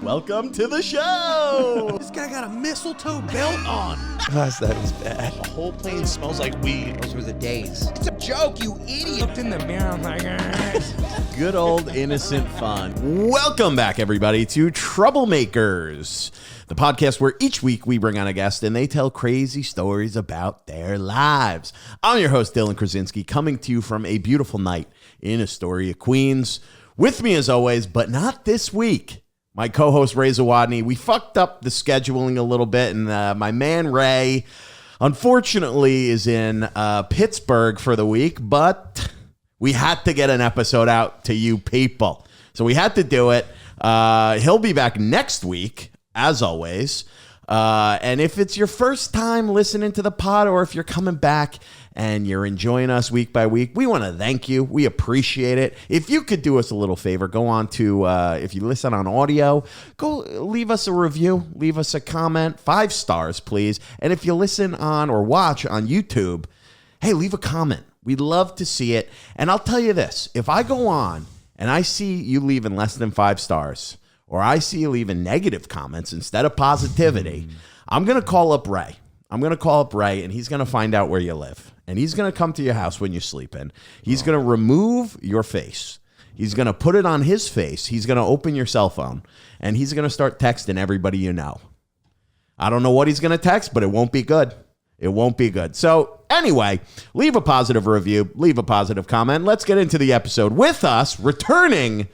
Welcome to the show. This guy got a mistletoe belt on. Gosh, that is bad. The whole plane smells like weed. Those were the days. It's a joke, you idiot. Looked in the mirror, I'm like, Good old innocent fun. Welcome back, everybody, to Troublemakers, the podcast where each week we bring on a guest and they tell crazy stories about their lives. I'm your host, Dylan Krasinski, coming to you from a beautiful night in Astoria, Queens. With me, as always, but not this week, my co-host, Ray Zawadny. We fucked up the scheduling a little bit, and my man, Ray, unfortunately, is in Pittsburgh for the week, but we had to get an episode out to you people. So we had to do it. He'll be back next week, as always. And if it's your first time listening to the pod, or if you're coming back and you're enjoying us week by week, we want to thank you. We appreciate it. If you could do us a little favor, go on to, if you listen on audio, go leave us a review, leave us a comment, 5 stars, please. And if you listen on or watch on YouTube, hey, leave a comment. We'd love to see it. And I'll tell you this, if I go on and I see you leaving less than 5 stars, or I see you leaving negative comments instead of positivity, I'm going to call up Ray. I'm going to call up Ray, and he's going to find out where you live. And he's going to come to your house when you're sleeping. He's going to remove your face. He's going to put it on his face. He's going to open your cell phone, and he's going to start texting everybody you know. I don't know what he's going to text, but it won't be good. It won't be good. So anyway, leave a positive review. Leave a positive comment. Let's get into the episode. With us, returning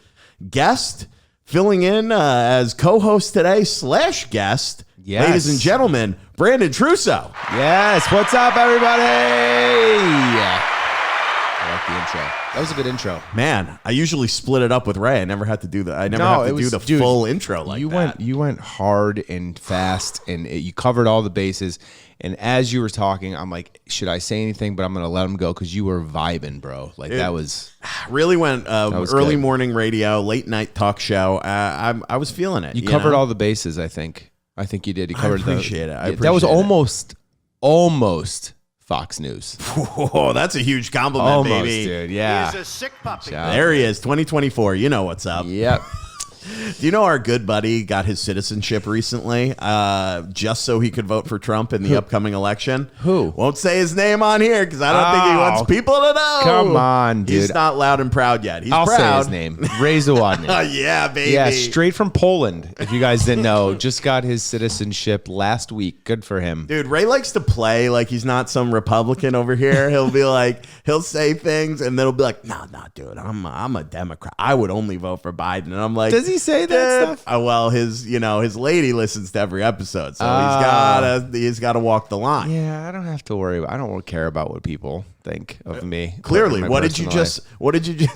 guest, filling in as co-host today / guest, yes, ladies and gentlemen, Brandon Trusso. Yes, what's up, everybody? I like the intro. That was a good intro. Man, I usually split it up with Ray. I never had to do the. I never have to do the full intro like that. You went hard and fast, and you covered all the bases. And as you were talking, I'm like, should I say anything? But I'm gonna let him go because you were vibing, bro. Like that was really went early good. Morning radio, late night talk show. I was feeling it. You covered all the bases. I think you did. You covered. I appreciate it. That was almost Fox News. Whoa, that's a huge compliment, Almost, baby. Dude. Yeah. He's a sick puppy. There he is, 2024. You know what's up. Yep. Do you know our good buddy got his citizenship recently just so he could vote for Trump in the upcoming election? Who? Won't say his name on here because I don't think he wants people to know. Come on, dude. He's not loud and proud yet. He's I'll proud. say his name. Ray Zawadny. Yeah, baby. Yeah, straight from Poland. If you guys didn't know, just got his citizenship last week. Good for him. Dude, Ray likes to play like he's not some Republican over here. He'll be like, he'll say things and then he'll be like, no, dude, I'm a Democrat. I would only vote for Biden. And I'm like, does he say that stuff? Well, his lady listens to every episode, so he's gotta walk the line. Yeah, I don't have to worry. I don't care about what people think of me. Clearly, what did you just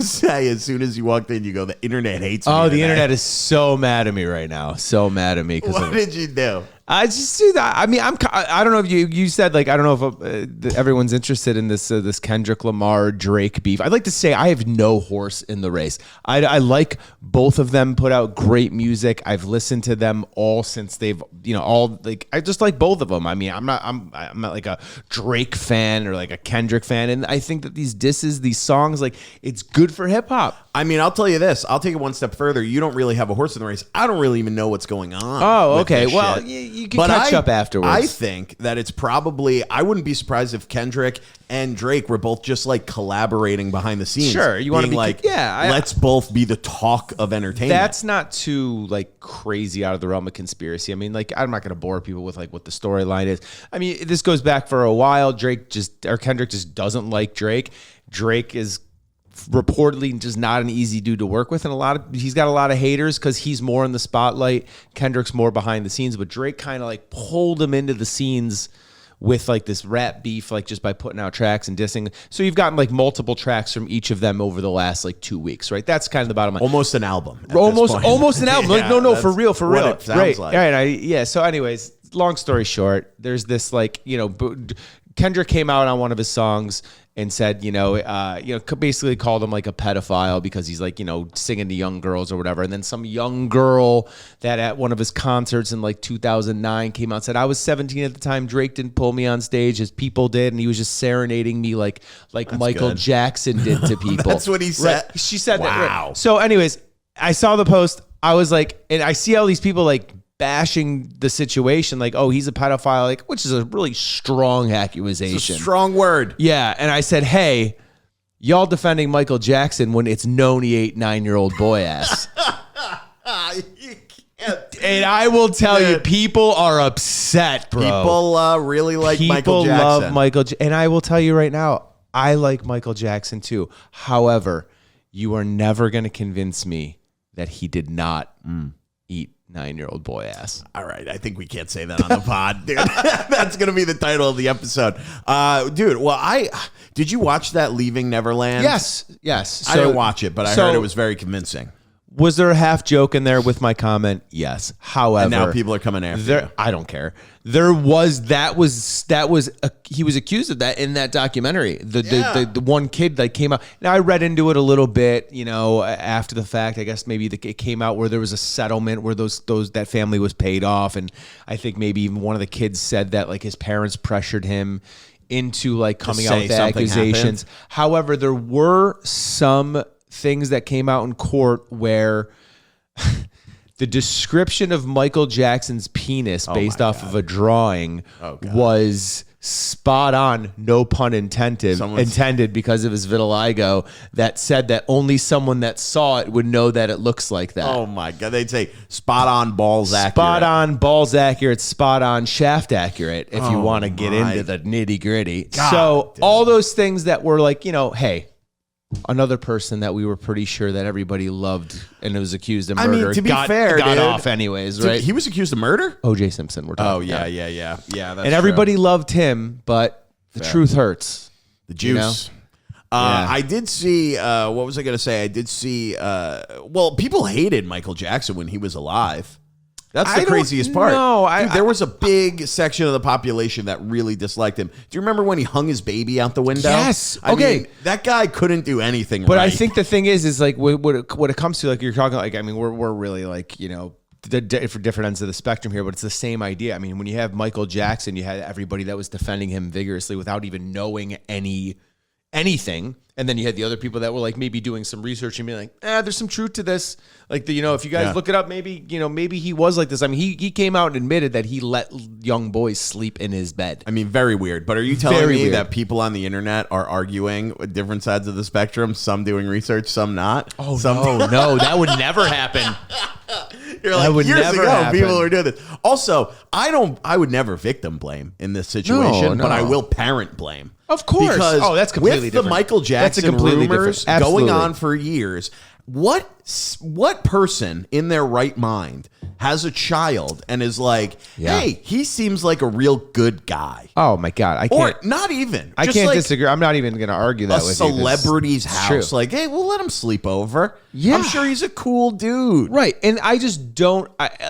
say as soon as you walked in? You go, the internet hates me. Oh, the today. internet is so mad at me right now. So mad at me. What did you do? I just do that. I mean, I don't know if you said, like, I don't know if everyone's interested in this Kendrick Lamar Drake beef. I'd like to say I have no horse in the race. I like both of them, put out great music. I've listened to them all since they've, I just like both of them. I mean, I'm not like a Drake fan or like a Kendrick fan. And I think that these disses, these songs, like, it's good for hip hop. I mean, I'll tell you this. I'll take it one step further. You don't really have a horse in the race. I don't really even know what's going on. Oh, okay. Well, shit. You can catch up afterwards. I think that it's probably, I wouldn't be surprised if Kendrick and Drake were both just like collaborating behind the scenes. Sure. You want to be like, yeah, let's both be the talk of entertainment. That's not too like crazy out of the realm of conspiracy. I mean, like, I'm not going to bore people with like what the storyline is. I mean, this goes back for a while. Kendrick just doesn't like Drake. Drake is reportedly just not an easy dude to work with, and he's got a lot of haters because he's more in the spotlight. Kendrick's more behind the scenes, but Drake kind of like pulled him into the scenes with like this rap beef, like just by putting out tracks and dissing. So you've gotten like multiple tracks from each of them over the last like 2 weeks, right? That's kind of the bottom line. Almost an album. Almost an album. Yeah, no, for real. It sounds right. like. All right. So anyways, long story short, there's this like, Kendrick came out on one of his songs and said, basically called him like a pedophile because he's like, singing to young girls or whatever. And then some young girl that at one of his concerts in like 2009 came out and said, I was 17 at the time. Drake didn't pull me on stage as people did. And he was just serenading me like Michael Jackson did to people. That's what he said. Right. She said that. Wow. Right. So anyways, I saw the post. I was like, and I see all these people like bashing the situation, like, oh, he's a pedophile, like, which is a really strong accusation. It's a strong word. Yeah. And I said, hey, y'all defending Michael Jackson when it's known he ate 9-year-old boy ass. You can't. And I will tell you, people are upset, bro. People really like Michael Jackson. People love Michael. And I will tell you right now, I like Michael Jackson too. However, you are never going to convince me that he did not eat 9-year-old boy ass. All right, I think we can't say that on the pod, dude. That's gonna be the title of the episode, dude. Well, did you watch that Leaving Neverland? Yes. I didn't watch it, but I heard it was very convincing. Was there a half joke in there with my comment? Yes. However, And now people are coming after you. I don't care. He was accused of that in that documentary. The one kid that came out. Now I read into it a little bit, after the fact. I guess maybe it came out where there was a settlement where that family was paid off, and I think maybe even one of the kids said that like his parents pressured him into like coming out with the accusations. Happened. However, there were some things that came out in court where the description of Michael Jackson's penis based off of a drawing was spot on, no pun intended because of his vitiligo, that said that only someone that saw it would know that it looks like that. Oh my God. They'd say spot on, balls accurate. Spot on, balls accurate, spot on, shaft accurate, if you want to get into the nitty gritty. So all those things that were like, hey, another person that we were pretty sure that everybody loved and was accused of murder. I mean, to be fair, got dude, off anyways, right? He was accused of murder? O.J. Simpson, we're talking. Oh, yeah. That's and everybody loved him, but the truth hurts. The juice. I did see, what was I going to say? I did see, people hated Michael Jackson when he was alive. That's the craziest part. No, dude, there was a big section of the population that really disliked him. Do you remember when he hung his baby out the window? Yes. I mean, that guy couldn't do anything but right. I think the thing is like what it comes to, like you're talking, like, I mean, we're really like, for different ends of the spectrum here, but it's the same idea. I mean, when you have Michael Jackson, you had everybody that was defending him vigorously without even knowing anything. And then you had the other people that were like maybe doing some research and being like, there's some truth to this. Like, if you guys look it up, maybe he was like this. I mean, he came out and admitted that he let young boys sleep in his bed. I mean, very weird. But are you telling me that people on the internet are arguing with different sides of the spectrum? Some doing research, some not? Oh, no, that would never happen. You're like, years ago, people were doing this. Also, I would never victim blame in this situation, but I will parent blame. Of course. Because that's completely with different. the Michael Jackson rumors going on for years, what person in their right mind has a child and is like, hey, he seems like a real good guy? Oh my God. I can't. Or not even. I can't disagree. I'm not even going to argue that with you. A celebrity's house. Like, hey, we'll let him sleep over. Yeah. I'm sure he's a cool dude. Right. And I just don't.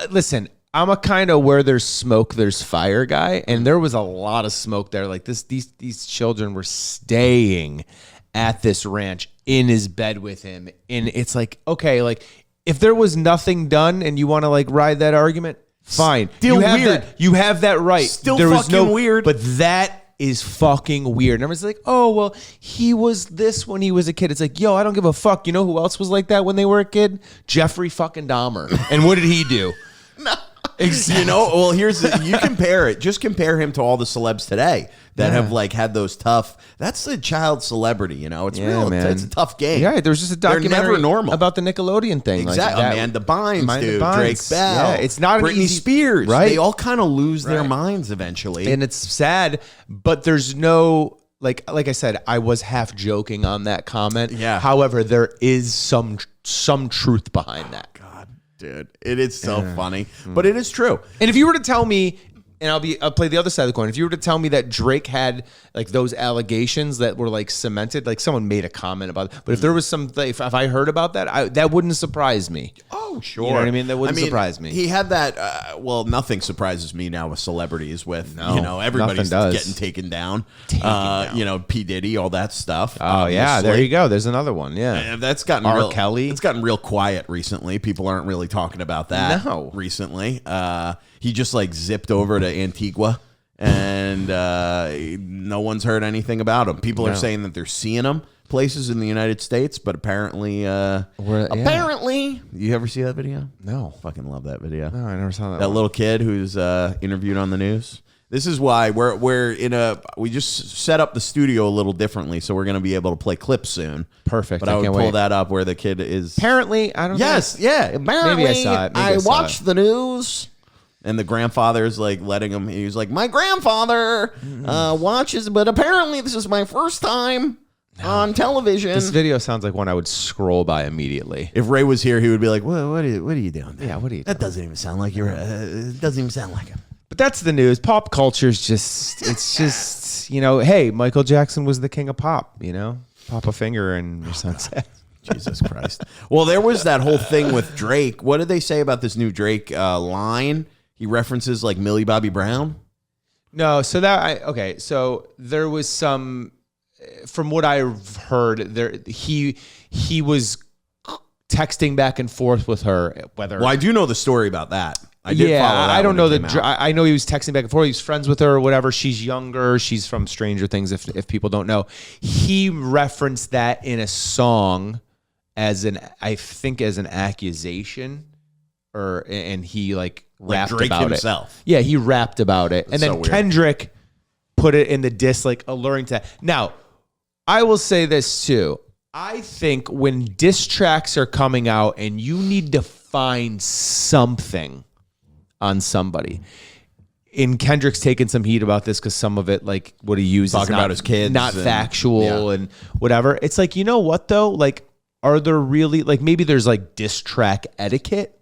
Listen, I'm a kind of where there's smoke, there's fire guy. And there was a lot of smoke there. Like these children were staying at this ranch in his bed with him. And it's like, okay, like if there was nothing done and you want to like ride that argument, fine. Still weird. You have that right. Still fucking weird. But that is fucking weird. And everyone's like, oh, well, he was this when he was a kid. It's like, yo, I don't give a fuck. You know who else was like that when they were a kid? Jeffrey fucking Dahmer. And what did he do? No. Exactly. Well, you compare it. Just compare him to all the celebs today that have like had those tough. That's a child celebrity. It's real. Man. It's a tough game. Yeah, there was just a documentary They're never normal. about the Nickelodeon thing. Exactly. Like Amanda Bynes, dude. Bynes. Drake Bell. Yeah, it's not Britney Spears. Right? They all kind of lose their minds eventually, and it's sad. But there's no. Like I said, I was half joking on that comment. Yeah. However, there is some truth behind that. God, dude, it is so funny, but it is true. And if you were to tell me, and I'll play the other side of the coin. If you were to tell me that Drake had like those allegations that were like cemented, like someone made a comment about it, but if there was some, if I heard about that, that wouldn't surprise me. Oh, sure. You know what I mean? That wouldn't surprise me. He had that. Nothing surprises me now with celebrities. With everybody's getting taken down. P. Diddy, all that stuff. Oh yeah, there you go. There's another one. Yeah, that's gotten R. Kelly. It's gotten real quiet recently. People aren't really talking about that. No. Recently, he just like zipped over to Antigua, and no one's heard anything about him. People are saying that they're seeing him, places in the United States, but apparently, apparently, you ever see that video? No. Fucking love that video. No, I never saw that. That little kid who's interviewed on the news. This is why we just set up the studio a little differently, so we're going to be able to play clips soon. Perfect. But I would pull that up where the kid is. Apparently, I don't know. Yes, yeah. Apparently, Maybe I saw it. I watched the news. And the grandfather's like letting him. He was like, my grandfather watches, but apparently this is my first time on television. This video sounds like one I would scroll by immediately. If Ray was here, he would be like, what are you doing? Yeah, what are you doing? That doesn't even sound like you're. It doesn't even sound like him. But that's the news. Pop culture is it's just, hey, Michael Jackson was the king of pop, Pop a finger and your sunset. Jesus Christ. Well, there was that whole thing with Drake. What did they say about this new Drake line? He references like Millie Bobby Brown. No, so so there was some, from what I've heard, he was texting back and forth with her. Well, I do know the story about that. I did follow that. I don't know I know he was texting back and forth. He's friends with her or whatever. She's younger. She's from Stranger Things. If people don't know, he referenced that in a song as an accusation, and he rapped Drake about himself. it. Yeah, he rapped about it. That's and then so Kendrick put it in the diss, alluring to. Now, I will say this too. I think when diss tracks are coming out and you need to find something on somebody. And Kendrick's taken some heat about this because some of it, what he uses, talking about his kids, not factual and whatever. It's you know what though? Are there really maybe there's diss track etiquette?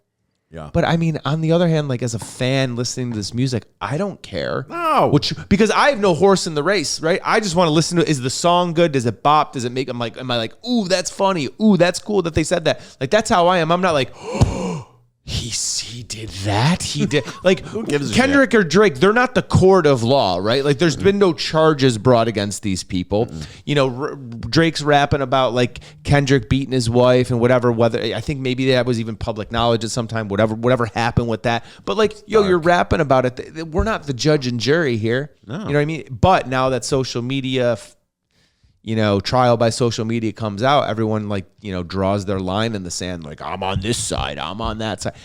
Yeah. But I mean, on the other hand, as a fan listening to this music, I don't care. No. Because I have no horse in the race, right? I just want to listen to it. Is the song good? Does it bop? Does it make am I ooh, that's funny. Ooh, that's cool that they said that. That's how I am. I'm not he did that. He did Who gives a Kendrick or Drake. They're not the court of law, right? There's been no charges brought against these people. Drake's rapping about Kendrick beating his wife and whatever. Whether I think maybe that was even public knowledge at some time. Whatever happened with that. But you're rapping about it. We're not the judge and jury here. No. You know what I mean? But now that social media, trial by social media comes out, everyone draws their line in the sand. I'm on this side, I'm on that side.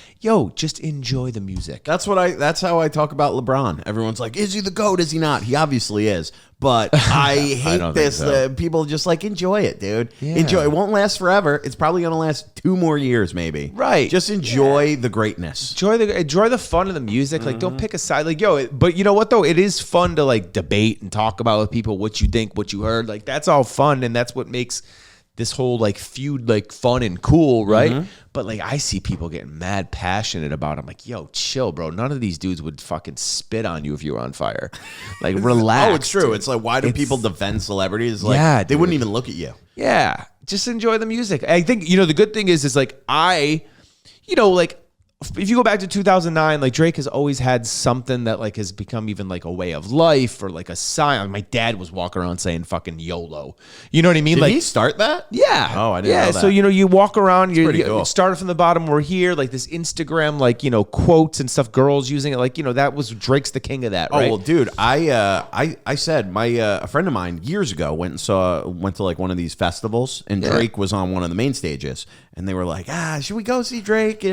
Just enjoy the music. That's how I talk about LeBron. Everyone's like, is he the GOAT? Is he not? He obviously is. But I hate don't this. think so. People just enjoy it, dude. Yeah. Enjoy. It won't last forever. It's probably going to last 2 more years, maybe. Right. Just enjoy the greatness. Enjoy the fun of the music. Don't pick a side. But you know what though? It is fun to debate and talk about with people what you think, what you heard. That's all fun, and that's what makes this whole feud fun and cool, right? But I see people getting mad passionate about it. I'm yo, chill, bro. None of these dudes would fucking spit on you if you were on fire. Relax. Oh, it's true. Dude. It's why do people defend celebrities? They wouldn't even look at you. Yeah, just enjoy the music. I think the good thing is if you go back to 2009, Drake has always had something that has become even a way of life or a sign. My dad was walking around saying fucking YOLO. You know what I mean? Did he start that? Yeah. Oh, I didn't know that. So you walk around, you cool. started from the bottom. We're here, this Instagram, quotes and stuff. Girls using it, that was Drake's the king of that. Right? Oh well, dude, I said a friend of mine years ago went to one of these festivals, and Drake was on one of the main stages, and they were like, should we go see Drake?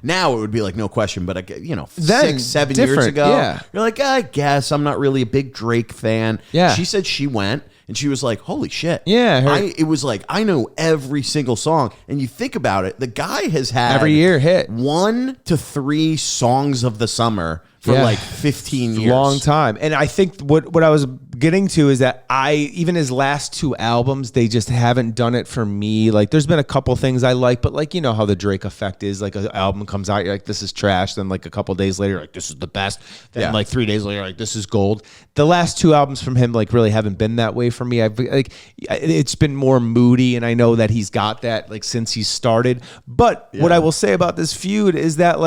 Now it would be no question, but 6-7 years ago, you're I guess I'm not really a big Drake fan. Yeah. She said she went and she was like, holy shit. Yeah. It was I know every single song. And you think about it, the guy has had every year hit 1 to 3 songs of the summer for 15 years. Long time. And I think what I was getting to is that even his last 2 albums, they just haven't done it for me. There's been a couple things I like, but how the Drake effect is, an album comes out, you're this is trash. Then a couple days later, this is the best. Then 3 days later, this is gold. The last 2 albums from him, really haven't been that way for me. It's been more moody, and I know that he's got that since he started. But what I will say about this feud is that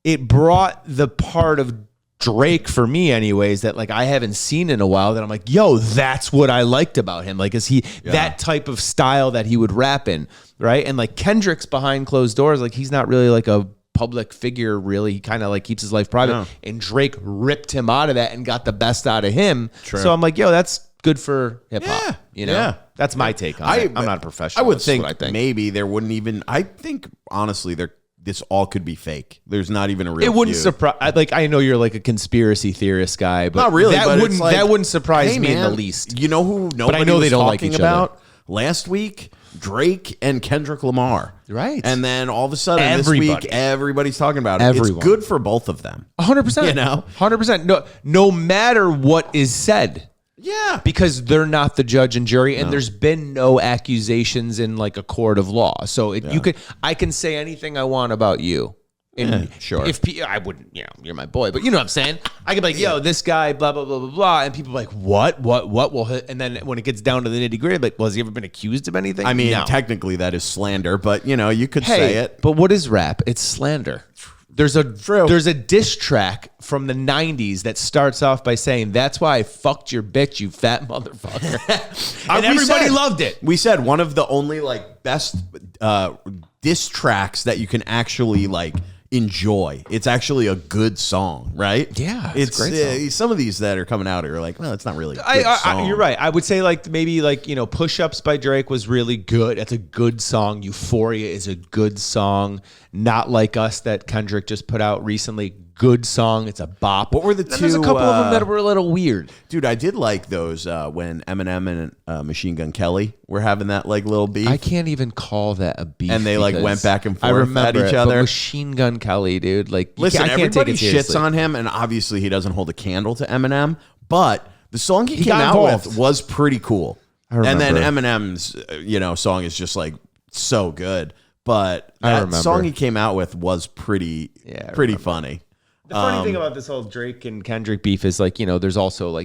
it brought the part of Drake for me anyways that I haven't seen in a while that I'm yo, that's what I liked about him. Is he that type of style that he would rap in, right? And Kendrick's behind closed doors, he's not really a public figure, really. He kind of keeps his life private. No. And Drake ripped him out of that and got the best out of him. True. So I'm yo, that's good for hip hop. Yeah, You know, yeah. that's my take on it. I'm not a professional. I would That's think, what I think. maybe there wouldn't even. I think honestly, this all could be fake. There's not even a real. It wouldn't feud. surprise. Like, I know you're like a conspiracy theorist guy, but Not really. That but wouldn't it's like, that wouldn't surprise hey, me in the man, least. You know who nobody I know was they don't like talking each other. about last week? Drake and Kendrick Lamar. Right. And then all of a sudden this Everybody. week, everybody's talking about it. Everyone. It's good for both of them. 100%. You know? 100%. No matter what is said. Yeah. Because they're not the judge and jury, and there's been no accusations in like a court of law. So I can say anything I want about you. And sure. I wouldn't, you're my boy, but you know what I'm saying? I could be like, yo, this guy, blah, blah, blah, blah, blah. And people are like, what? Well, and then when it gets down to the nitty gritty, like, well, has he ever been accused of anything? I mean, No. technically that is slander, but you could say it. But what is rap? It's slander. There's a diss track from the 90s that starts off by saying, that's why I fucked your bitch, you fat motherfucker. And everybody loved it. We said one of the only like best diss tracks that you can actually like enjoy. It's actually a good song, right? Yeah, it's a great song. Some of these that are coming out are like, well, it's not really a good song. You're right. I would say maybe Push-Ups by Drake was really good. That's a good song. Euphoria is a good song. Not Like Us that Kendrick just put out recently. Good song. It's a bop. What were the Then two? There's a couple of them that were a little weird. Dude, I did like those when Eminem and Machine Gun Kelly were having that like little beef. I can't even call that a beef. And they like because went back and I forth remember at each it, other. But Machine Gun Kelly, dude. Like, Listen, I can't take everybody it shits seriously. on him, and obviously he doesn't hold a candle to Eminem, but the song he came got out involved. with was pretty cool. And then remember. Eminem's song is just like so good, but I that remember. song he came out with was pretty funny. The funny thing about this whole Drake and Kendrick beef is there's also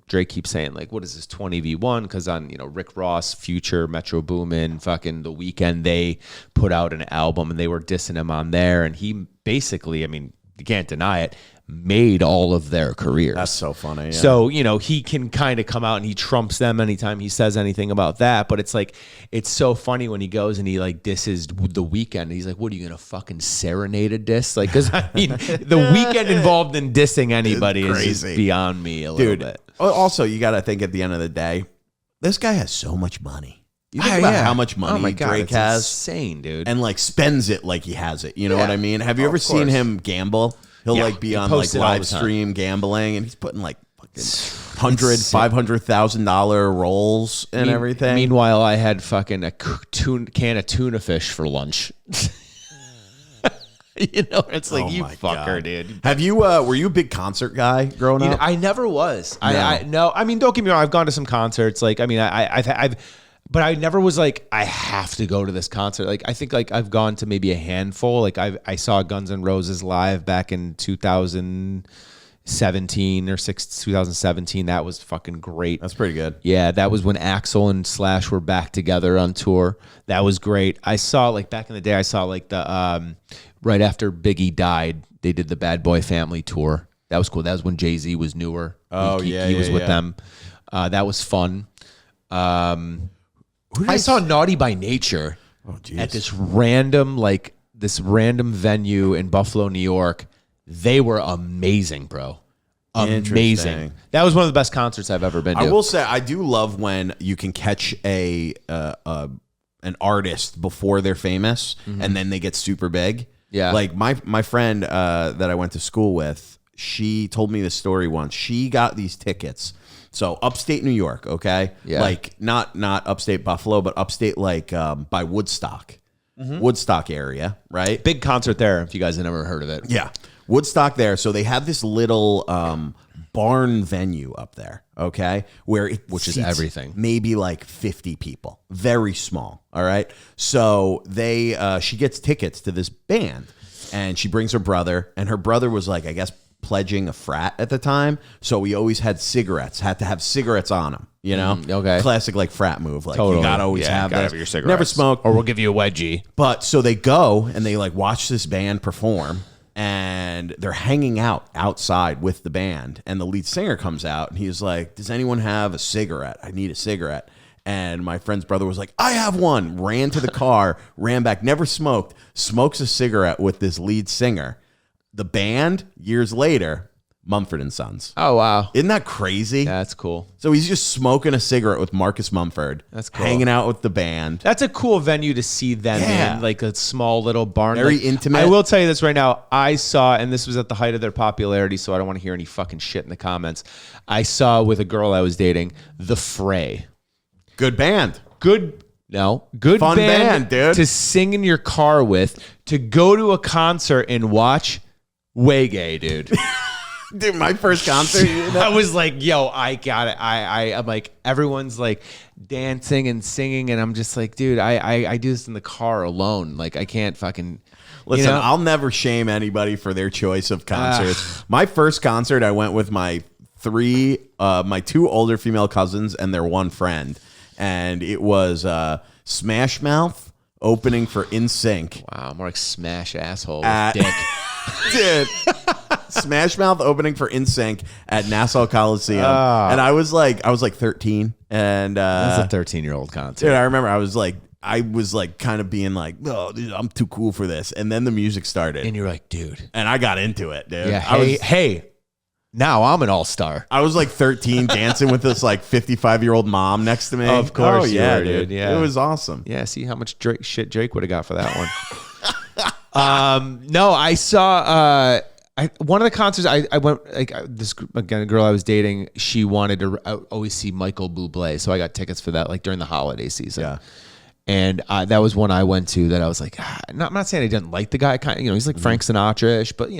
Drake keeps saying what is this 20v1? Because on Rick Ross, Future, Metro Boomin, fucking The Weeknd, they put out an album and they were dissing him on there, and he basically, you can't deny it, made all of their careers. That's so funny. Yeah. So, he can kind of come out and he trumps them anytime he says anything about that. But it's so funny when he goes and he disses The Weeknd. He's like, what are you going to fucking serenade a diss? Because The Weeknd involved in dissing anybody is just beyond me a little bit. Also, you got to think at the end of the day, this guy has so much money. You think about how much money Drake has. Insane, dude. And spends it like he has it. You know what I mean? Have you ever seen him gamble? He'll be on live stream gambling, and he's putting fucking $500,000 rolls and everything. Meanwhile, I had fucking a can of tuna fish for lunch. It's like, you fucker, God. dude. Have you? Were you a big concert guy growing up? I never was. No. No. I mean, don't get me wrong. I've gone to some concerts. But I never was like, I have to go to this concert. I think I've gone to maybe a handful. I saw Guns N' Roses live back in 2017 or 2017. That was fucking great. That's pretty good. Yeah, that was when Axl and Slash were back together on tour. That was great. I saw back in the day. I saw the right after Biggie died, they did the Bad Boy Family tour. That was cool. That was when Jay-Z was newer. He was with them. That was fun. I saw Naughty by Nature at this random venue in Buffalo, New York. They were amazing, bro. Amazing. That was one of the best concerts I've ever been to. I will say I do love when you can catch an artist before they're famous and then they get super big. Yeah. Like my friend that I went to school with, she told me this story once. She got these tickets. So upstate New York, okay? Yeah. Not upstate Buffalo, but upstate by Woodstock. Woodstock area, right? Big concert there, if you guys have never heard of it. Yeah. Woodstock there. So they have this little barn venue up there, okay? Which is seats everything. Maybe 50 people. Very small, all right? So she gets tickets to this band, and she brings her brother, and her brother was I guess, pledging a frat at the time, so we always had to have cigarettes on him, okay. Classic frat move, totally. You gotta always have gotta this. have your cigarettes. Never smoke, or we'll give you a wedgie. but so they go and they watch this band perform, and they're hanging out outside with the band, and the lead singer comes out and he's like, does anyone have a cigarette? I need a cigarette. And my friend's brother was like, I have one. Ran to the car, ran back, never smoked, smokes a cigarette with this lead singer. The band, years later, Mumford and Sons. Oh, wow. Isn't that crazy? Yeah, that's cool. So he's just smoking a cigarette with Marcus Mumford. That's cool. Hanging out with the band. That's a cool venue to see them in, like a small little barn. Very like, intimate. I will tell you this right now. I saw, and this was at the height of their popularity, so I don't want to hear any fucking shit in the comments. I saw with a girl I was dating, The Fray. Good band. Good Fun band, dude. To sing in your car with, to go to a concert and watch. Way gay, dude. Dude, my first concert. I was like, yo, I got it. I'm like, everyone's like dancing and singing, and I'm just like, dude, I do this in the car alone. Like, I can't fucking. Listen, I'll never shame anybody for their choice of concerts. My first concert, I went with my two older female cousins and their one friend, and it was Smash Mouth opening for NSYNC. Wow, more like Smash Asshole At- with dick. Dude. Smash Mouth opening for NSYNC at Nassau Coliseum, and I was like 13, and That's a 13-year-old concert. dude, I remember I was like kind of being like, oh, dude, I'm too cool for this, and then the music started, And you're like, dude. and I got into it, dude. Yeah. Hey, now I'm an all-star. I was like 13, dancing with this like 55-year-old mom next to me. Of course oh, you yeah, were, dude. Yeah. it was awesome. Yeah. See how much Drake would have got for that one. No, I saw one of the concerts I went, like, this again, a girl I was dating, she wanted to always see Michael Bublé, so I got tickets for that like during the holiday season. Yeah. And that was one I went to that I was like, I'm not saying I didn't like the guy, kind of, he's like Frank Sinatra-ish, but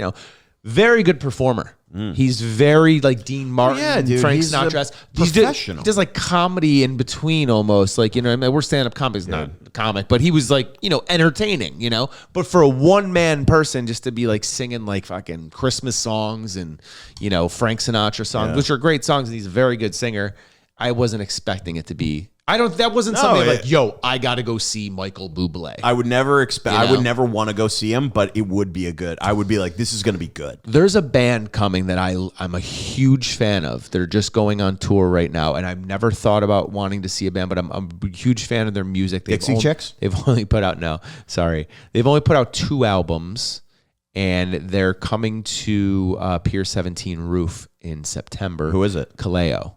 very good performer. He's very like Dean Martin, yeah, dude, Frank he's Sinatra. professional. He does like comedy in between almost. Like, I mean, we're stand-up comics, not a comic, but he was like, entertaining, But for a one-man person just to be like singing like fucking Christmas songs and, Frank Sinatra songs, which are great songs, and he's a very good singer, I wasn't expecting it to be. That wasn't something like, yo, I got to go see Michael Bublé. I would never expect. I would never want to go see him, but it would be I would be like, this is going to be good. There's a band coming that I'm a huge fan of. They're just going on tour right now, and I've never thought about wanting to see a band, but I'm a huge fan of their music. Dixie Chicks? They've only put out They've only put out 2 albums, and they're coming to Pier 17 Roof in September. Who is it? Kaleo.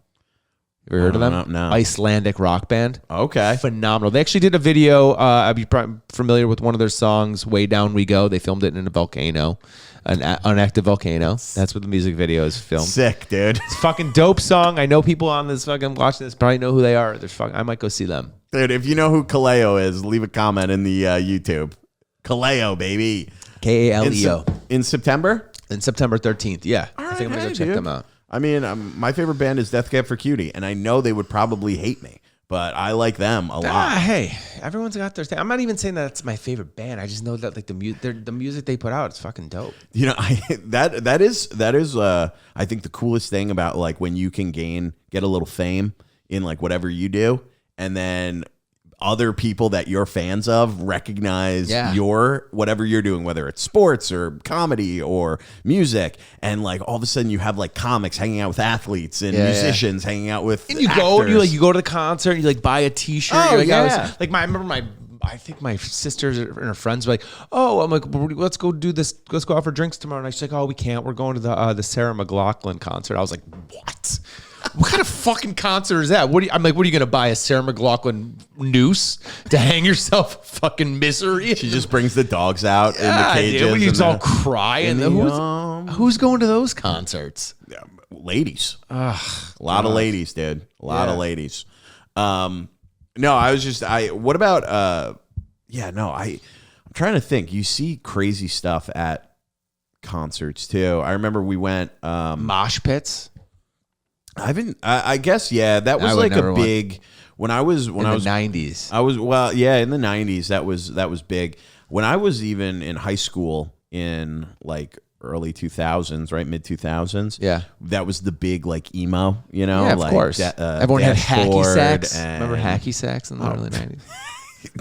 You ever heard of them? No. Icelandic rock band. Okay. Phenomenal. They actually did a video. I'd be familiar with one of their songs, Way Down We Go. They filmed it in a volcano, an active volcano. That's what the music video is filmed. Sick, dude. It's a fucking dope song. I know people on this fucking watching this probably know who they are. I might go see them. Dude, if you know who Kaleo is, leave a comment in the YouTube. Kaleo, baby. Kaleo. In September? In September 13th. Yeah. All I think I'm right, going to go check dude. them out. I mean, my favorite band is Death Cab for Cutie, and I know they would probably hate me, but I like them a lot. Hey, everyone's got their thing. I'm not even saying that's my favorite band. I just know that like the music they put out is fucking dope. That is I think the coolest thing about like when you can get a little fame in like whatever you do, and then other people that you're fans of recognize your whatever you're doing, whether it's sports or comedy or music, and like all of a sudden you have like comics hanging out with athletes and musicians hanging out with and you actors. go and you go to the concert, you like buy a T-shirt. Oh, you're like, yeah. I remember I think my sisters and her friends were like, oh, I'm like, let's go do this. Let's go out for drinks tomorrow night. She's like, oh, we can't. We're going to the Sarah McLachlan concert. I was like, what? What kind of fucking concert is that? I'm like, what are you going to buy, a Sarah McLachlan noose to hang yourself fucking misery? She just brings the dogs out in the cages. Dude, you all cry. And who's going to those concerts? Ladies. A lot of ladies, dude. A lot of ladies. No, I was just, what about, I'm trying to think. You see crazy stuff at concerts too. I remember we went, mosh pits. I guess, that was like a big, when I was in the 90s. In the 90s, that was big. When I was even in high school in like early 2000s, right? Mid 2000s. Yeah. That was the big like emo, Yeah, of like course. Everyone had hacky sacks. Remember And hacky sacks in the early 90s?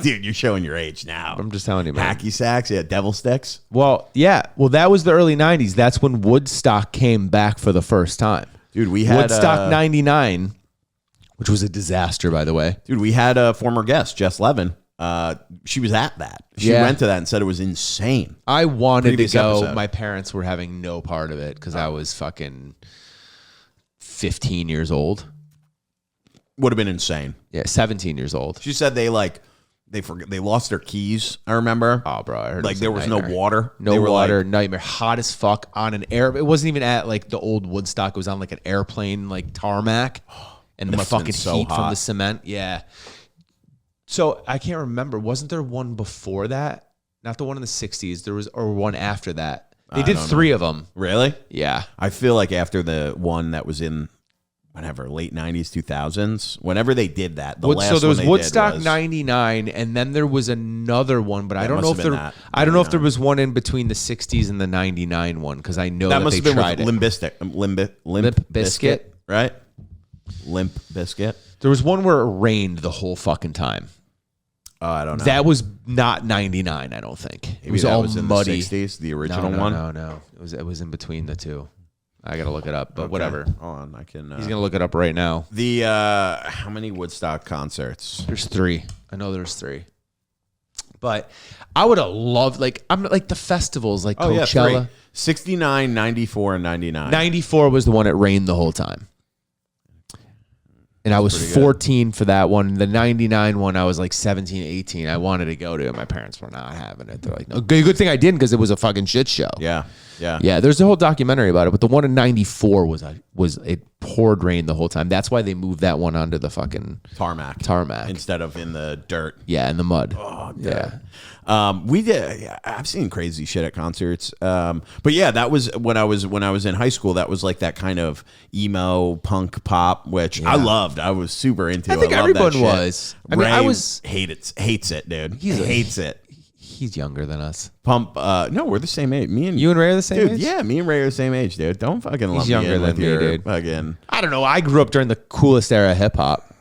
dude, you're showing your age now. I'm just telling you, man. Hacky sacks, devil sticks. Well, yeah. Well, that was the early 90s. That's when Woodstock came back for the first time. Dude, we had Woodstock 99, which was a disaster, by the way. Dude, we had a former guest, Jess Levin, She was at that. She Yeah. went to that and said it was insane. I wanted Previous to go. episode. My parents were having no part of it because I was fucking 15 years old. Would have been insane. Yeah, 17 years old. She said they lost their keys. I remember. Oh, bro, I heard Like there was no water. No They were water, like, nightmare. Hot as fuck on an air. It wasn't even at like the old Woodstock. It was on like an airplane, like tarmac, and the must have been fucking so heat from hot. the cement. Yeah. So I can't remember. Wasn't there one before that? Not the one in the 60s. There was, or one after that. They did don't 3 of them. Really? Yeah. I feel like after the one that was in whenever late 90s, 2000s, whenever they did that, the last So there was one they Woodstock did was, 99, and then there was another one, but I don't must know have if been there. that, I don't know if there 99. was one in between the 60s and the 99 one because I know that that must they have been tried with it. Limp Bizkit. Bizkit, right? Limp Bizkit. There was one where it rained the whole fucking time. Oh, I don't know. That was not 99, I don't think. It Maybe was that all was in muddy. the 60s, the original no, one. No. It was in between the two. I got to look it up, but Okay. whatever. Hold on, I can. He's going to look it up right now. The how many Woodstock concerts? There's 3. I know there's 3. But I would have loved, like, I'm like the festivals, like Oh yeah, Coachella. 3. 69, 94, and 99. 94 was the one it rained the whole time. And I was pretty good. 14 for that one. The 99 one, I was like 17, 18. I wanted to go to it. My parents were not having it. They're like, no. Good thing I didn't because it was a fucking shit show. Yeah. Yeah, there's a whole documentary about it. But the one in 94 was it poured rain the whole time. That's why they moved that one onto the fucking Tarmac instead of in the dirt. Yeah, in the mud. Oh, yeah. We did. I've seen crazy shit at concerts. But yeah, that was when I was in high school. That was like that kind of emo punk pop, which I loved. I was super into. I think loved that everyone shit. was. I mean, I Ray was. hates it, dude. He's a- hates it. He's younger than us. Pump. No, we're the same age. Me and You and Ray are the same dude. age? Yeah, me and Ray are the same age, dude. Don't fucking lump me younger in with than me, your dude. fucking. I don't know. I grew up during the coolest era of hip hop.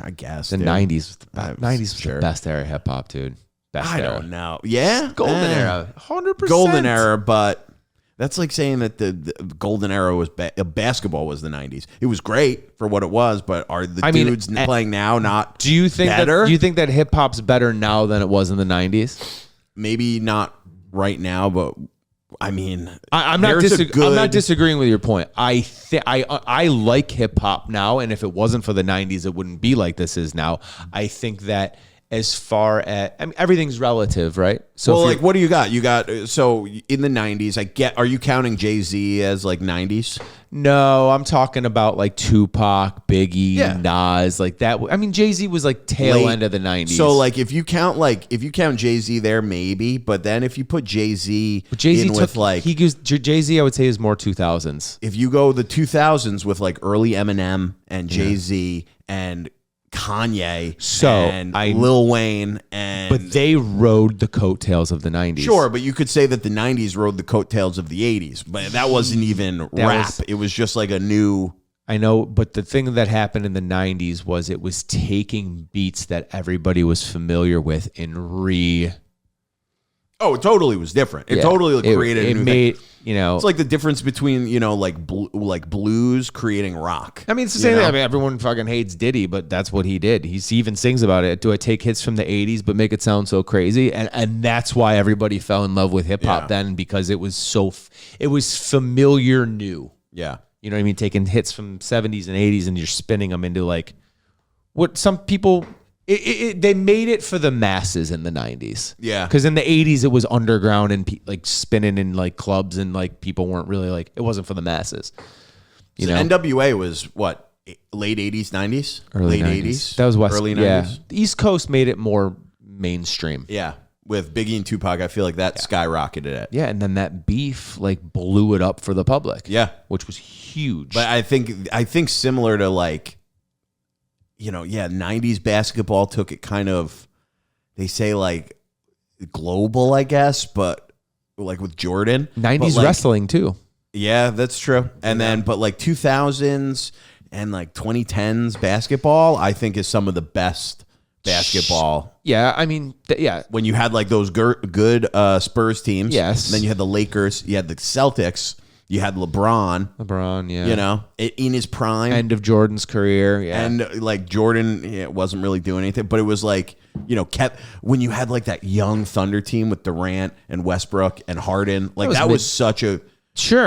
I guess The dude. 90s. I'm 90s was sure. the best era of hip hop, dude. Best I era. don't know. Yeah, Golden era. 100%. Golden era, but that's like saying that the golden era was basketball was the 90s. It was great for what it was, but are the dudes playing now not Do you think better? that, do you think that hip hop's better now than it was in the 90s? Maybe not right now, but I mean, I'm not there's a I'm not good- disagreeing with your point. I like hip hop now, and if it wasn't for the 90s, it wouldn't be like this is now. I think that as far as everything's relative, right? So well, if like, what do you got? You got so in the 90s. Are you counting Jay-Z as like 90s? no, I'm talking about like Tupac, Biggie, Yeah. Nas, like that. I mean, Jay-Z was like tail Late- end of the 90s. So like if you count Jay-Z there, maybe, but then if you put Jay-Z Jay-Z in took with like Jay-Z, I would say is more 2000s. if you go the 2000s with like early Eminem and Jay-Z and Kanye and Lil Wayne and But they rode the coattails of the 90s. sure, but you could say that the 90s rode the coattails of the 80s, but that wasn't even rap. It was just like a new. I know, but the thing that happened in the 90s was it was taking beats that everybody was familiar with and Oh, it totally was different. It totally created a new thing. It's like the difference between, like blues creating rock. I mean, it's the same thing. I mean, everyone fucking hates Diddy, but that's what he did. He even sings about it. Do I take hits from the 80s but make it sound so crazy? And that's why everybody fell in love with hip hop then, because it was it was familiar new. Yeah. You know what I mean? Taking hits from 70s and 80s and you're spinning them into like what some people... they made it for the masses in the 90s. Yeah. Because in the 80s, it was underground and like spinning in like clubs and like people weren't really like, it wasn't for the masses. You know? NWA was what? Late 80s, 90s? Early late 90s. That was West. Early 90s? Yeah. The East Coast made it more mainstream. Yeah. With Biggie and Tupac, I feel like that skyrocketed it. Yeah. And then that beef like blew it up for the public. Yeah. Which was huge. But I think similar to like, 90s basketball took it kind of, they say like global, I guess, but like with Jordan. 90s like, wrestling too. Yeah, that's true. And then, but like 2000s and like 2010s basketball, I think is some of the best basketball. Yeah. I mean, yeah. When you had like those good Spurs teams. Yes. And then you had the Lakers, you had the Celtics. You had LeBron, yeah. you know, in his prime. End of Jordan's career, yeah. And like Jordan wasn't really doing anything, but it was like, you know, when you had like that young Thunder team with Durant and Westbrook and Harden, like that was such a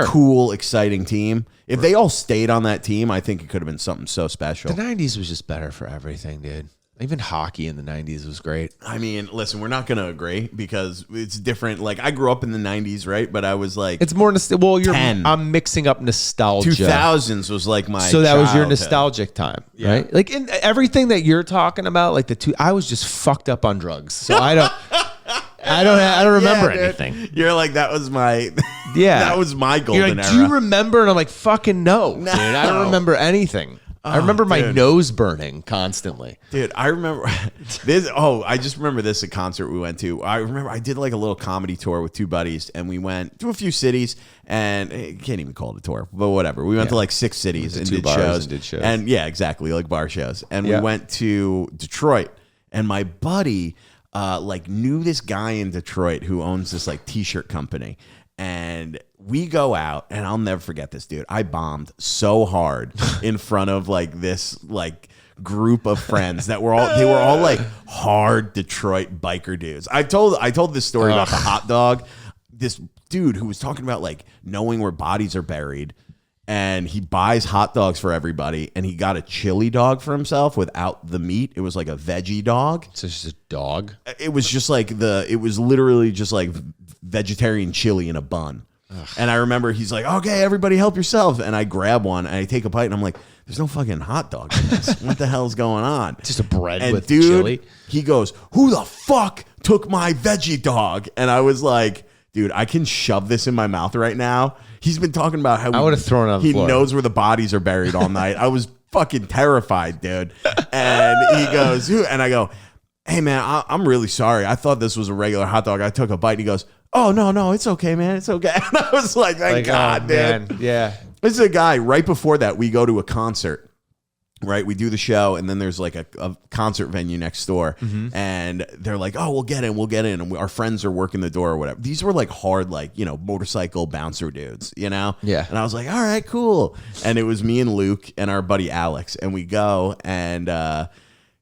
cool, exciting team. If they all stayed on that team, I think it could have been something so special. The 90s was just better for everything, dude. Even hockey in the 90s was great. I mean, listen, we're not going to agree because it's different. Like, I grew up in the 90s, right? But I was like, it's more I'm mixing up nostalgia. 2000s was like my So that was your childhood. nostalgic time, right? Like, in everything that you're talking about, like I was just fucked up on drugs. So I don't remember anything. You're like, that was my that was my golden era. Do you remember? And I'm like, fucking no. Dude, I don't remember anything. I remember my nose burning constantly. Dude, I remember this. Oh, I just remember this at concert we went to. I remember I did like a little comedy tour with two buddies, and we went to a few cities, and you can't even call it a tour, but whatever. We went to like 6 cities and did shows. And yeah, exactly, like bar shows. And we went to Detroit, and my buddy like knew this guy in Detroit who owns this like t-shirt company. And we go out, and I'll never forget this, dude. I bombed so hard in front of like this like group of friends that were all like hard Detroit biker dudes. I told this story about the hot dog. This dude who was talking about like knowing where bodies are buried, and he buys hot dogs for everybody, and he got a chili dog for himself without the meat. It was like a veggie dog. So it's just a dog? It was just like it was literally just like vegetarian chili in a bun. Ugh. And I remember he's like, okay, everybody help yourself. And I grab one and I take a bite and I'm like, there's no fucking hot dog in this. What the hell's going on? Just a bread with dude, chili. He goes, who the fuck took my veggie dog? And I was like, dude, I can shove this in my mouth right now. He's been talking about how I would have thrown it on the floor. He knows where the bodies are buried all night. I was fucking terrified, dude. And he goes, who? And I go, hey man, I'm really sorry. I thought this was a regular hot dog. I took a bite. And he goes, oh, no, it's okay, man. It's okay. And I was like, thank God, man. Yeah. This is a guy, right before that, we go to a concert, right? We do the show, and then there's like a concert venue next door. Mm-hmm. And they're like, oh, we'll get in. And our friends are working the door or whatever. These were like hard, like, you know, motorcycle bouncer dudes, you know? Yeah. And I was like, all right, cool. And it was me and Luke and our buddy Alex. And we go, and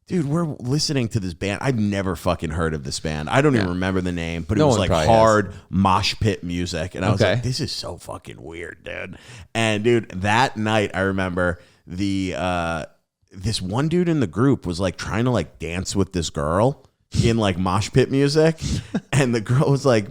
dude, we're listening to this band. I've never fucking heard of this band. I don't even remember the name, but it was like hard mosh pit music. And I was like, this is so fucking weird, dude. And dude, that night I remember this one dude in the group was like trying to like dance with this girl in like mosh pit music. And the girl was like,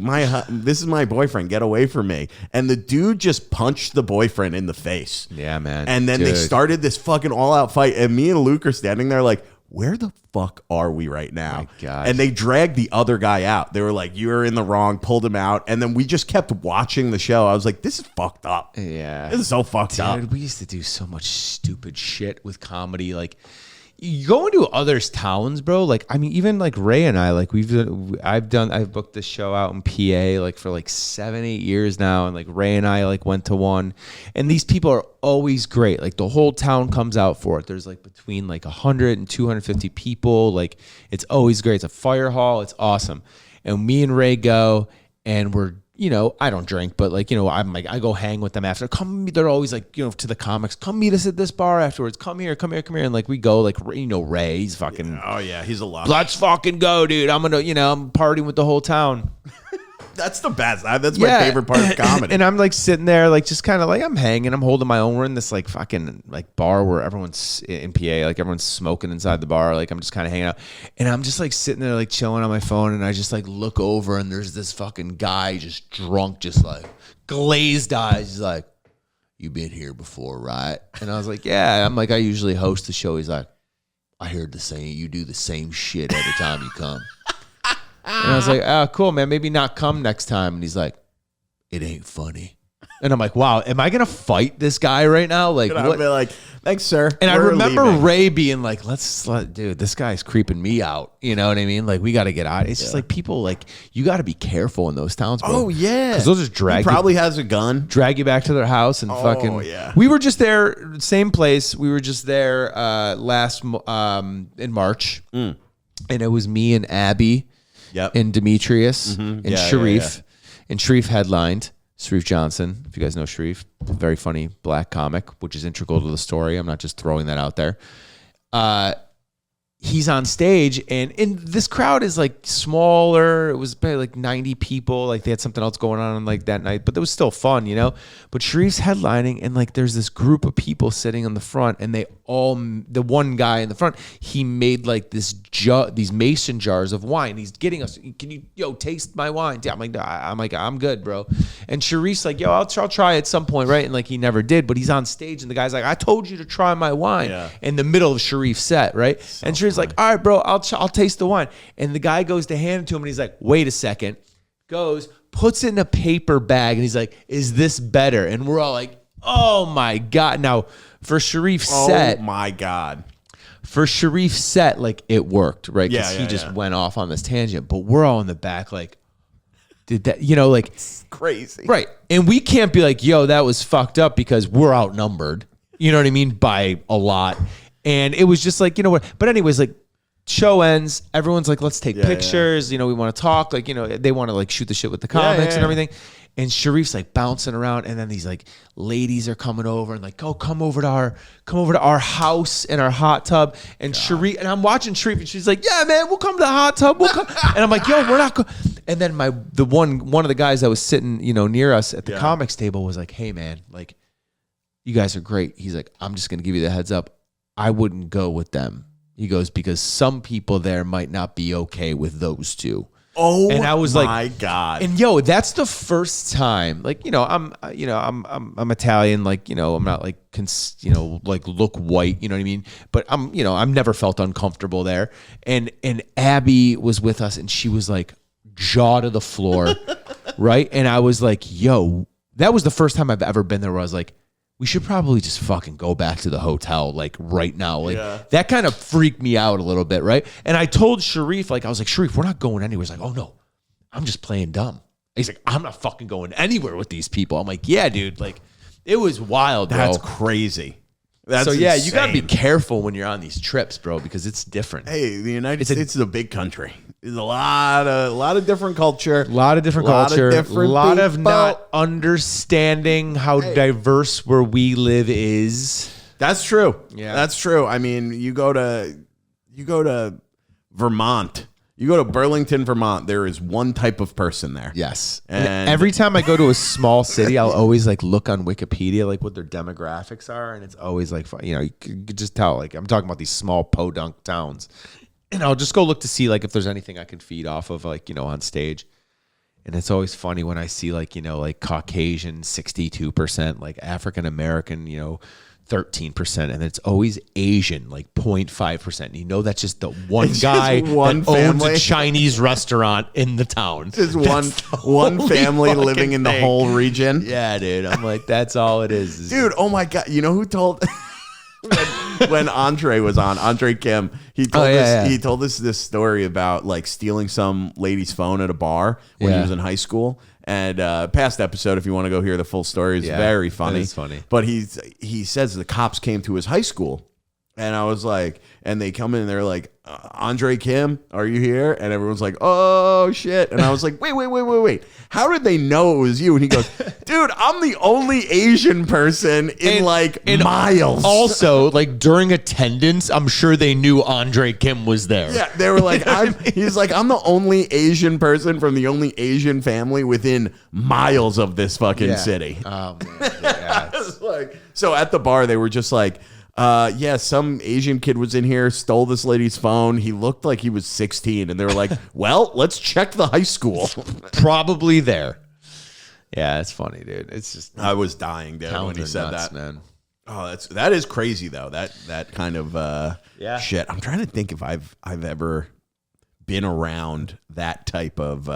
this is my boyfriend, get away from me. And the dude just punched the boyfriend in the face. Yeah, man. And then they started this fucking all out fight. And me and Luke are standing there like, where the fuck are we right now? My God. And they dragged the other guy out. They were like, you're in the wrong, pulled him out. And then we just kept watching the show. I was like, this is fucked up. Yeah. This is so fucked up. Dude, we used to do so much stupid shit with comedy. Like, you go into others' towns, bro. Like, I mean, even like Ray and I, like I've booked this show out in PA like for like 7-8 years now, and like Ray and I like went to one, and these people are always great. Like the whole town comes out for it. There's like between like 100 and 250 people. Like it's always great. It's a fire hall. It's awesome. And me and Ray go, and we're, you know, I don't drink, but like, you know, I'm like, I go hang with them after. They're always like, you know, to the comics, come meet us at this bar afterwards. Come here. And like, we go, like, you know, Ray, he's fucking. Oh, yeah, he's a lot. Let's fucking go, dude. I'm partying with the whole town. That's the best. That's my favorite part of comedy. And I'm like sitting there, like just kind of like I'm hanging, I'm holding my own. We're in this like fucking like bar where everyone's in PA, like everyone's smoking inside the bar. Like I'm just kind of hanging out, and I'm just like sitting there like chilling on my phone, and I just like look over, and there's this fucking guy just drunk, just like glazed eyes. He's like, "You been here before, right?" And I was like, "Yeah." I'm like, "I usually host the show." He's like, "I heard the same. You do the same shit every time you come." And I was like, oh, cool, man. Maybe not come next time. And he's like, it ain't funny. And I'm like, wow, am I going to fight this guy right now? Like, and I'll be like, thanks, sir. And I remember Ray being like, dude, this guy's creeping me out. You know what I mean? Like, we got to get out. It's just like people, like, you got to be careful in those towns, bro. Oh, yeah. Because they'll just drag you. He probably has a gun. Drag you back to their house and fucking. Oh, yeah. We were just there, same place. We were just there in March. And it was me and Abby. Yep. And Demetrius and Sharif. And Sharif headlined. Sharif Johnson, if you guys know Sharif, very funny black comic, which is integral to the story. I'm not just throwing that out there. He's on stage, and this crowd is like smaller. It was probably like 90 people. Like they had something else going on like that night, but it was still fun, you know. But Sharif's headlining, and like there's this group of people sitting on the front, and the one guy in the front, he made like these mason jars of wine. He's getting us. Can you taste my wine? Yeah, I'm like I'm good, bro. And Sharif's like, I'll try at some point, right? And like he never did, but he's on stage, and the guy's like, I told you to try my wine in the middle of Sharif's set, right? And Sharif's like, all right, bro, I'll taste the wine. And the guy goes to hand it to him, and he's like, wait a second. Goes, puts it in a paper bag, and he's like, is this better? And we're all like, oh my God. Now, for Sharif's set. Oh my God. For Sharif's set, like it worked, right? Because Yeah, he just went off on this tangent. But we're all in the back like, did that, like. It's crazy. Right. And we can't be like, that was fucked up because we're outnumbered. You know what I mean? By a lot. And it was just like, what? But anyways, like, show ends. Everyone's like, let's take pictures. We want to talk. Like, they want to like shoot the shit with the comics and everything. And Sharif's like bouncing around, and then these like ladies are coming over and like, come over to our house in our hot tub. And Sharif, and I'm watching Sharif, and she's like, yeah, man, we'll come to the hot tub. We'll come. And I'm like, we're not going. And then one of the guys that was sitting, near us at the comics table was like, hey man, like, you guys are great. He's like, I'm just gonna give you the heads up. I wouldn't go with them. He goes, because some people there might not be okay with those two. Oh, and I was my God. And that's the first time, like, I'm Italian, like, I'm not like, like look white, you know what I mean? But I'm never felt uncomfortable there. And Abby was with us, and she was like jaw to the floor. Right. And I was like, that was the first time I've ever been there where I was like, we should probably just fucking go back to the hotel, like right now. Like that kind of freaked me out a little bit, right? And I told Sharif, like, I was like, Sharif, we're not going anywhere. He's like, oh no, I'm just playing dumb. He's like, I'm not fucking going anywhere with these people. I'm like, yeah, dude, like it was wild, bro. That's crazy. That's you insane. gotta be careful when you're on these trips, bro, because it's different. Hey, the United States is a big country. There's a lot of different culture. A lot of different culture. A lot of not understanding how diverse where we live is. That's true. Yeah. That's true. I mean, you go to Vermont. You go to Burlington, Vermont, there is one type of person there. Yes. And every time I go to a small city, I'll always like look on Wikipedia, like what their demographics are. And it's always like, you could just tell, like I'm talking about these small podunk towns. And I'll just go look to see like if there's anything I can feed off of, like, on stage. And it's always funny when I see like, like Caucasian 62%, like African American, 13%, and it's always Asian, like 0.5%. That's just the one guy one that owns family. a Chinese restaurant in the town. Just one family living in the whole region. Yeah, dude. I'm like, that's all it is. Dude, oh my God. You know who told when Andre was on, Andre Kim, he told us this story about like stealing some lady's phone at a bar when he was in high school. And past episode, if you want to go hear the full story, is very funny. It's funny. But he says the cops came to his high school, and I was like, and they come in and they're like, Andre Kim, are you here? And everyone's like, oh shit. And I was like, wait. How did they know it was you? And he goes, dude, I'm the only Asian person in miles. Also, like during attendance, I'm sure they knew Andre Kim was there. Yeah, they were like, he's like, I'm the only Asian person from the only Asian family within miles of this fucking city. Oh man. Yeah, so at the bar, they were just like, some Asian kid was in here, stole this lady's phone. He looked like he was 16, and they were like, well, let's check the high school. Probably there. Yeah, it's funny, dude. It's just I was dying, dude, when he said nuts, that. Man. Oh, that is crazy though. That kind of shit. I'm trying to think if I've ever been around that type of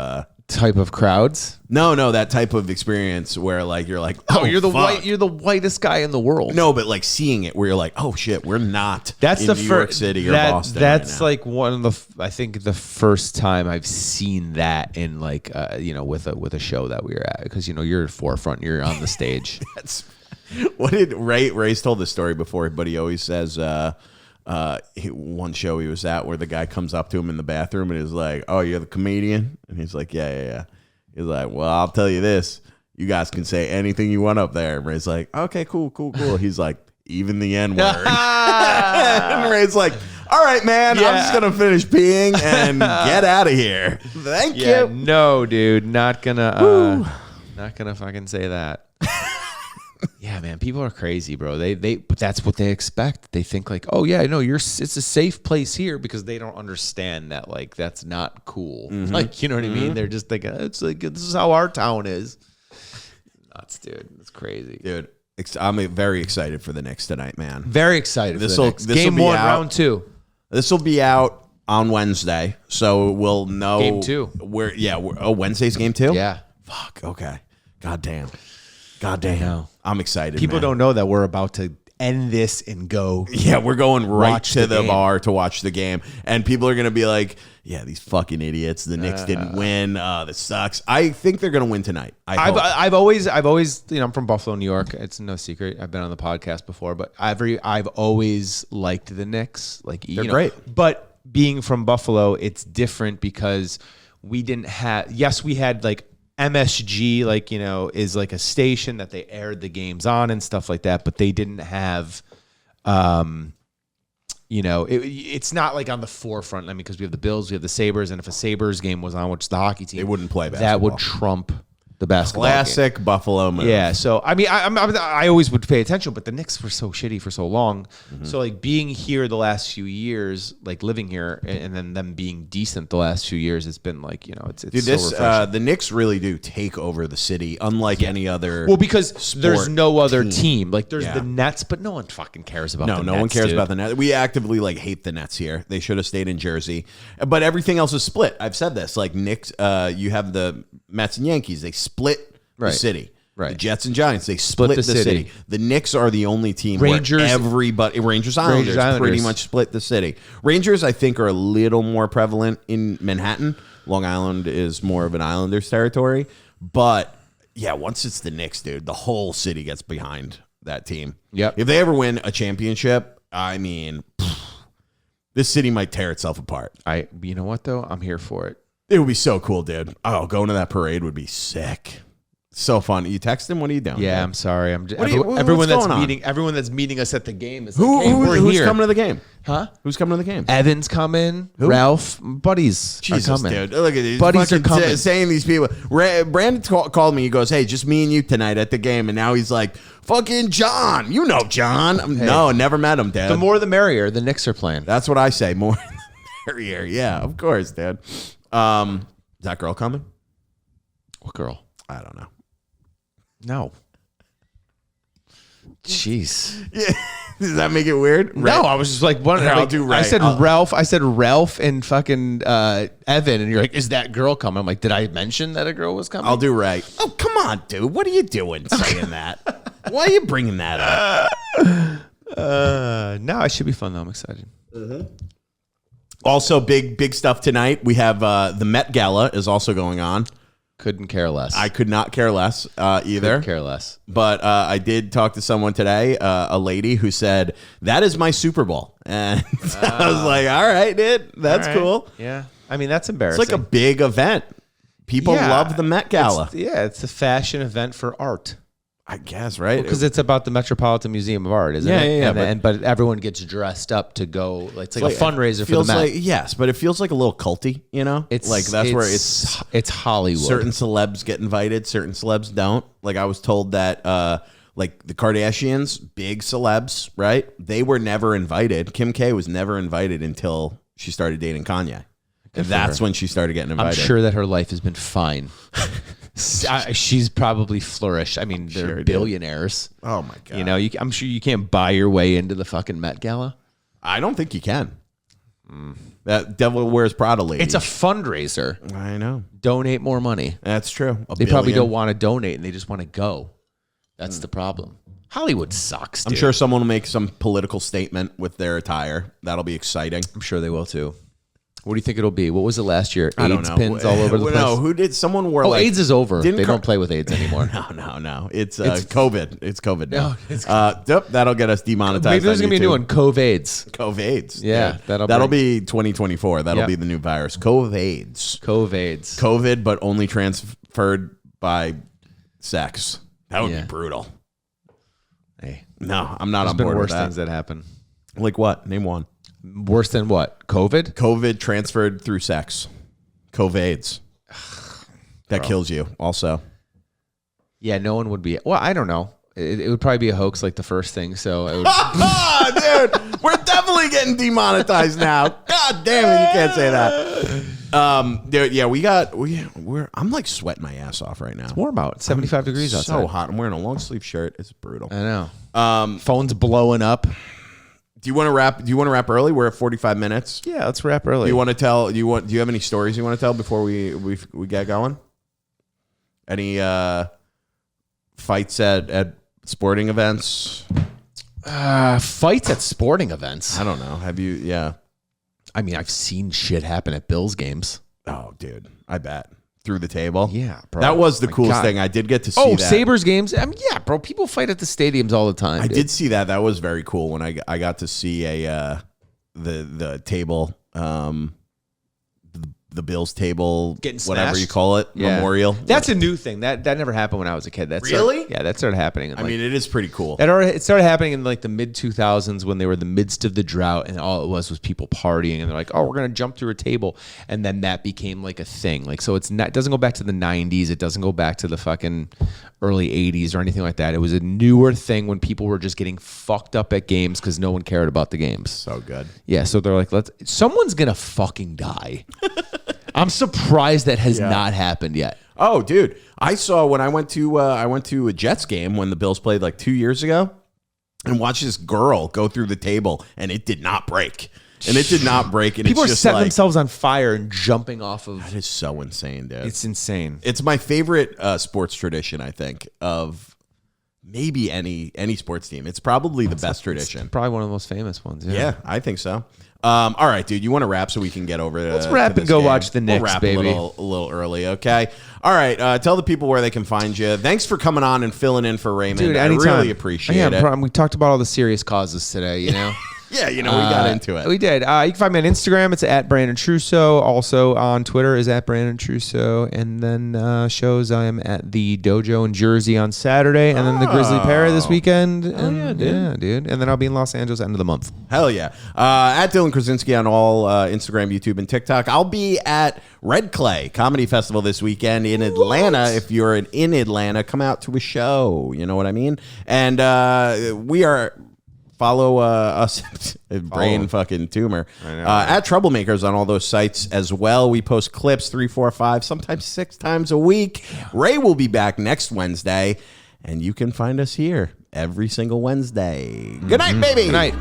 crowds. No, that type of experience where like you're like, oh, you're the fuck. you're the whitest guy in the world. No, but like seeing it where you're like, oh shit, we're not. That's in the New York City or Boston. That's right like one of the. I think the first time I've seen that in like with a show that we were at, because you're at forefront, you're on the stage. That's what did Ray's told this story before, but he always says one show he was at where the guy comes up to him in the bathroom and is like, oh, you're the comedian? And he's like, yeah. He's like, well, I'll tell you this. you guys can say anything you want up there. And Ray's like, okay, cool. He's like, even the N-word. And Ray's like, all right, man, I'm just going to finish peeing and get out of here. Thank you. No, dude, not gonna fucking say that. Yeah, man, people are crazy, bro. But that's what they expect. They think like, oh yeah, no, it's a safe place here because they don't understand that like that's not cool. Like, you know what I mean? They're just like, it's like this is how our town is. Nuts, dude. It's crazy, dude. I'm very excited for the Knicks tonight, man. Very excited. This will Game 1, round 2. This will be out on Wednesday, so we'll know Game 2. Wednesday's game 2. Yeah. Fuck. Okay. God damn. I'm excited. People don't know that we're about to end this and go. Yeah, we're going right to the bar to watch the game, and people are gonna be like, "Yeah, these fucking idiots. The Knicks didn't win. This sucks." I think they're gonna win tonight. I've always, I'm from Buffalo, New York. It's no secret. I've been on the podcast before, but I've always liked the Knicks. Like, they're great. But being from Buffalo, it's different because we didn't have. Yes, we had like MSG, like, is like a station that they aired the games on and stuff like that, but they didn't have, it's not like on the forefront. I mean, because we have the Bills, we have the Sabres, and if a Sabres game was on, which is the hockey team, they wouldn't play basketball. That would trump the basketball Classic game. Buffalo move. Yeah, so I mean, I always would pay attention, but the Knicks were so shitty for so long. So like being here the last few years, like living here, and then them being decent the last few years, it's been like it's Dude, so refreshing. The Knicks really do take over the city, unlike any other. Well, because there's no other team. Like there's Yeah. the Nets, but no one fucking cares about. No the Nets, one cares dude. about the Nets. We actively hate the Nets here. They should have stayed in Jersey, but everything else is split. I've said this. Like Knicks, you have the Mets and Yankees. They split the city. Right. The Jets and Giants, they split the city. The Knicks are the only team Rangers, where everybody, Rangers Islanders pretty much split the city. Rangers, I think, are a little more prevalent in Manhattan. Long Island is more of an Islanders territory. But yeah, once it's the Knicks, dude, the whole city gets behind that team. Yep. If they ever win a championship, I mean, this city might tear itself apart. You know what though? I'm here for it. It would be so cool, dude. Oh, going to that parade would be sick. So fun. You text him? What are you doing? Yeah, dude? I'm sorry. I'm just, what's everyone that's going on? everyone that's meeting us at the game is like, hey, who's here. coming to the game? Huh? Who's coming to the game? Evan's coming. Ralph, buddies Jesus, are coming. dude. Look at these Buddies are coming. saying these people. Brandon called me. He goes, "Hey, just me and you tonight at the game." And now he's like, "Fucking John, you know John." No, never met him, Dad. The more the merrier. The Knicks are playing. That's what I say. More the merrier. Yeah, of course, Dad. Is that girl coming? What girl? I don't know. No. Jeez. Yeah. Does that make it weird? No, I was just like wondering. I'll do Ray. I said Ralph and fucking Evan, and you're like, is that girl coming? I'm like, did I mention that a girl was coming? I'll do Ray. Oh, come on, dude. What are you doing saying that? Why are you bringing that up? No, it should be fun though. I'm excited. Also, big stuff tonight. We have the Met Gala is also going on. Couldn't care less. I could not care less either. Couldn't care less. But I did talk to someone today, a lady who said, that is my Super Bowl. And I was like, all right, dude, that's cool. Yeah. I mean, that's embarrassing. It's like a big event. People love the Met Gala. It's a fashion event for art. I guess, right? Because it's about the Metropolitan Museum of Art, isn't it? Yeah. But everyone gets dressed up to go. It's like a fundraiser for the Met. Yes, but it feels like a little culty, you know? It's like that's where it's Hollywood. Certain celebs get invited, certain celebs don't. Like I was told that like the Kardashians, big celebs, right? They were never invited. Kim K was never invited until she started dating Kanye. And that's when she started getting invited. I'm sure that her life has been fine. She's probably flourished. I mean, they're billionaires. Oh my god! You know, I'm sure you can't buy your way into the fucking Met Gala. I don't think you can. That Devil Wears Prada lady. It's a fundraiser. I know. Donate more money. That's true. They probably don't want to donate, and they just want to go. That's the problem. Hollywood sucks, dude. I'm sure someone will make some political statement with their attire. That'll be exciting. I'm sure they will too. What do you think it'll be? What was it last year? I don't AIDS know. pins all over the place. No, who did? Someone wore AIDS is over. They don't play with AIDS anymore. No. It's COVID. It's COVID now. No, it's that'll get us demonetized. Maybe there's gonna be a new one. COVID-AIDS. COVID. Yeah, that'll be 2024. That'll be the new virus. COVID-AIDS. COVID-AIDS. COVID, but only transferred by sex. That would Yeah. be brutal. Hey, No, I'm not there's on been board with worse that. things that happen. Like what? Name one. Worse than what? COVID? COVID transferred through sex. COVIDs. That kills you also. Yeah, no one would be. Well, I don't know. It would probably be a hoax like the first thing. So it would, Dude, we're definitely getting demonetized now. God damn it, you can't say that. Dude, yeah, we're I'm like sweating my ass off right now. it's warm out. 75 degrees outside. So hot. I'm wearing a long sleeve shirt. It's brutal. I know. Phone's blowing up. Do you want to wrap? Do you want to wrap early? We're at 45 minutes. Yeah, let's wrap early. Do you want to tell? Do you have any stories you want to tell before we get going? Any fights at sporting events? Fights at sporting events? I don't know. Have you? Yeah. I mean, I've seen shit happen at Bills games. Oh, dude, I bet through the table. Yeah, bro. That was the My coolest God. thing. I did get to see. Oh, that. Sabres games. I mean, yeah, bro. People fight at the stadiums all the time. I dude. did see that. That was very cool when I got to see the table, the Bills table, Getting whatever smashed? you call it, Yeah. memorial. That's a new thing. That never happened when I was a kid. That Really? That started happening. I mean, it is pretty cool. It started happening in like the mid 2000s when they were in the midst of the drought, and all it was people partying, and they're like, "Oh, we're gonna jump through a table," and then that became like a thing. Like, so it doesn't go back to the 90s. It doesn't go back to the fucking early 80s or anything like that. It was a newer thing when people were just getting fucked up at games because no one cared about the games. So good. Yeah, so they're like, someone's gonna fucking die. I'm surprised that has not happened yet. Oh, dude, I saw when I went to a Jets game when the Bills played like 2 years ago, and watched this girl go through the table, and it did not break. And it did not break. And People it's are just setting like, themselves on fire and jumping off of. that is so insane, dude. It's insane. It's my favorite sports tradition, I think, of maybe any sports team. It's probably the best tradition. Probably one of the most famous ones. Yeah, I think so. All right, dude. You want to wrap so we can get over to Let's wrap to and this go game? watch the Knicks, we'll wrap baby. a little early, okay? All right. Tell the people where they can find you. Thanks for coming on and filling in for Raymond. Dude, I anytime. really appreciate it. We talked about all the serious causes today, you know? Yeah, we got into it. We did. You can find me on Instagram. It's at Brandon Trusso. Also on Twitter is at Brandon Trusso. And then shows I am at the Dojo in Jersey on Saturday, and then the Grizzly Parrot this weekend. And, yeah, dude. And then I'll be in Los Angeles end of the month. Hell yeah. At Dylan Krasinski on all Instagram, YouTube, and TikTok. I'll be at Red Clay Comedy Festival this weekend in Atlanta. If you're in Atlanta, come out to a show. You know what I mean? And we are... Follow us, brain fucking tumor, at Troublemakers on all those sites as well. We post clips 3, 4, 5, sometimes 6 times a week. Ray will be back next Wednesday, and you can find us here every single Wednesday. Good night, baby. Good night.